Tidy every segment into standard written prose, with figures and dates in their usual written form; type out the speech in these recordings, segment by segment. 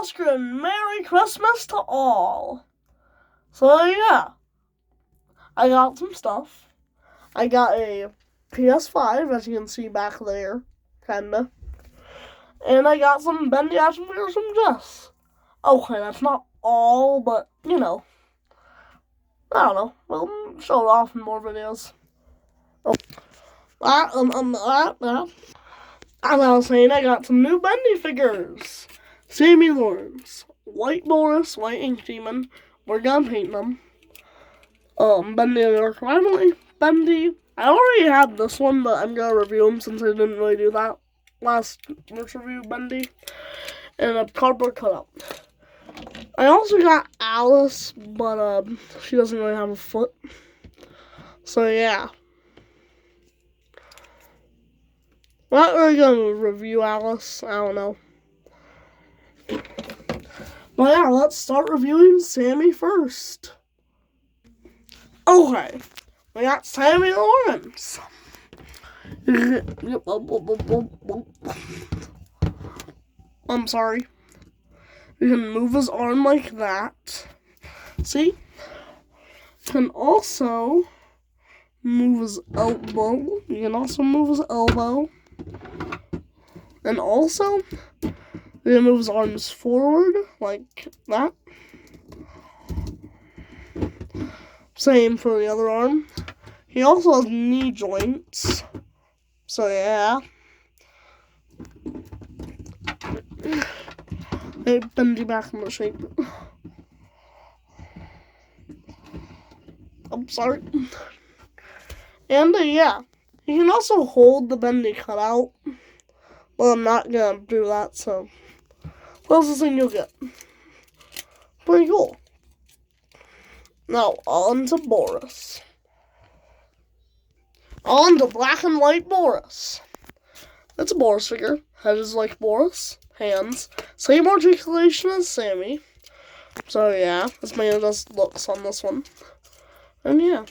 Oscar and Merry Christmas to all. So yeah, I got some stuff. I got a PS5, as you can see back there, kinda. And I got some Bendy action figures from Jess. Okay, that's not all, but, you know. I don't know. We'll show it off in more videos. Oh. As I was saying, I got some new Bendy figures. Sammy Lawrence, White Boris, White Ink Demon. We're gonna paint them. Bendy and Dark Rivalry. Bendy. I already had this one, but I'm gonna review him since I didn't really do that last merch review. Bendy. And a cardboard cutout. I also got Alice, but she doesn't really have a foot. So yeah. We're not really gonna review Alice. I don't know. But yeah, let's start reviewing Sammy first. Okay, we got Sammy Lawrence. I'm sorry. You can move his arm like that. See? You can also move his elbow. You can also move his elbow. And also, you can move his arms forward like that. Same for the other arm. He also has knee joints. So yeah. Hey, Bendy back in the shape. I'm sorry. And yeah, you can also hold the Bendy cutout. Well, I'm not gonna do that, so that's the thing you'll get. Pretty cool. Now, on to Boris. On to Black and White Boris. It's a Boris figure. Head is like Boris. Hands. Same articulation as Sammy. So yeah, this man just looks on this one. And yeah.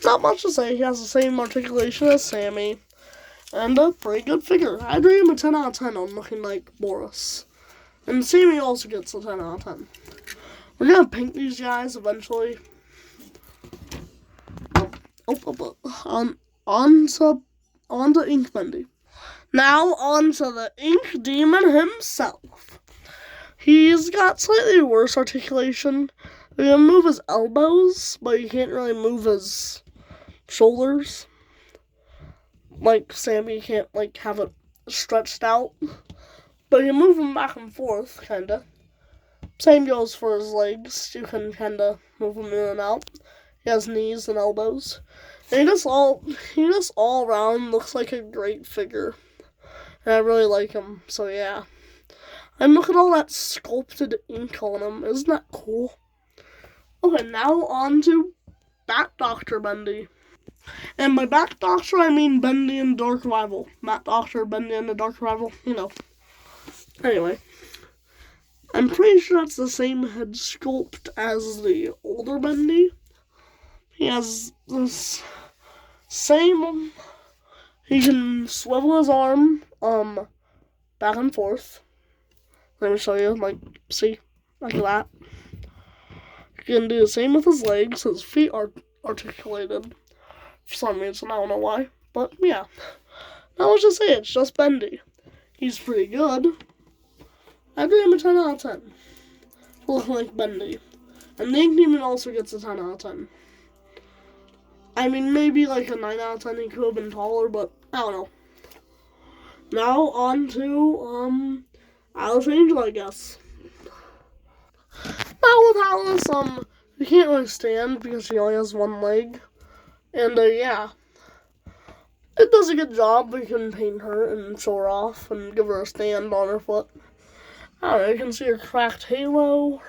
Not much to say. He has the same articulation as Sammy. And a pretty good figure. I'd rate him a 10 out of 10 on looking like Boris. And Sammy also gets a 10 out of 10. We're gonna paint these guys eventually. On to Ink Bendy. Now on to the Ink Demon himself. He's got slightly worse articulation. You can move his elbows, but you can't really move his shoulders. Like Sammy can't have it stretched out. But you move him back and forth, kinda. Same goes for his legs. You can kinda move him in and out. He has knees and elbows. And he just all around looks like a great figure. And I really like him, so yeah. And look at all that sculpted ink on him. Isn't that cool? Okay, now on to Bat Doctor Bendy. And by Bat Doctor, I mean Bendy and Dark Rival. Bat Doctor, Bendy and the Dark Rival, you know. Anyway. I'm pretty sure that's the same head sculpt as the older Bendy. He has this same... He can swivel his arm, back and forth. Let me show you, see? Like that. He can do the same with his legs. His feet are articulated. For some reason, I don't know why. But, yeah. Now let's just say it's just Bendy. He's pretty good. I'd give him a 10 out of 10. Looking like Bendy. And the Ink Demon also gets a 10 out of 10. I mean, maybe like a 9 out of 10. He could have been taller, but I don't know. Now on to Alice Angel, I guess. Now with Alice, he can't really stand because she only has one leg. And yeah. It does a good job. We can paint her and show her off and give her a stand on her foot. I don't know, you can see her cracked halo,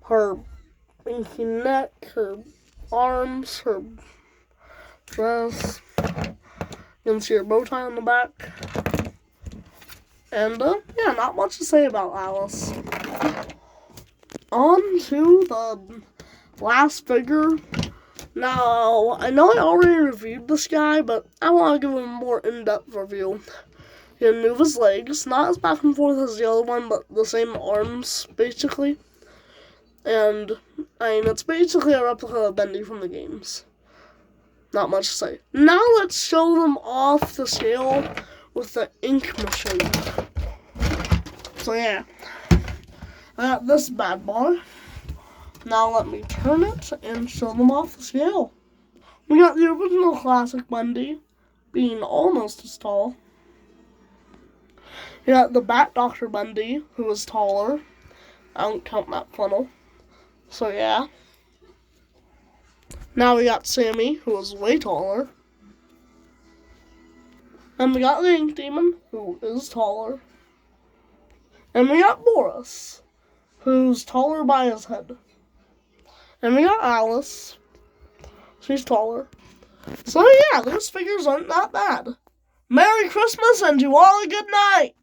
her inky neck, her arms, her dress. You can see her bow tie on the back. And, yeah, not much to say about Alice. On to the last figure. Now, I know I already reviewed this guy, but I want to give him a more in-depth review. He can move his legs, not as back and forth as the other one, but the same arms, basically. And, I mean, it's basically a replica of Bendy from the games. Not much to say. Now let's show them off the scale with the ink machine. So yeah, I got this bad boy. Now let me turn it and show them off the scale. We got the original classic Bendy being almost as tall. We got the Bat Dr. Bendy, who is taller. I don't count that funnel. So yeah. Now we got Sammy, who is way taller. And we got the Ink Demon, who is taller. And we got Boris, who's taller by his head. And we got Alice. She's taller. So yeah, those figures aren't that bad. Merry Christmas and you all a good night!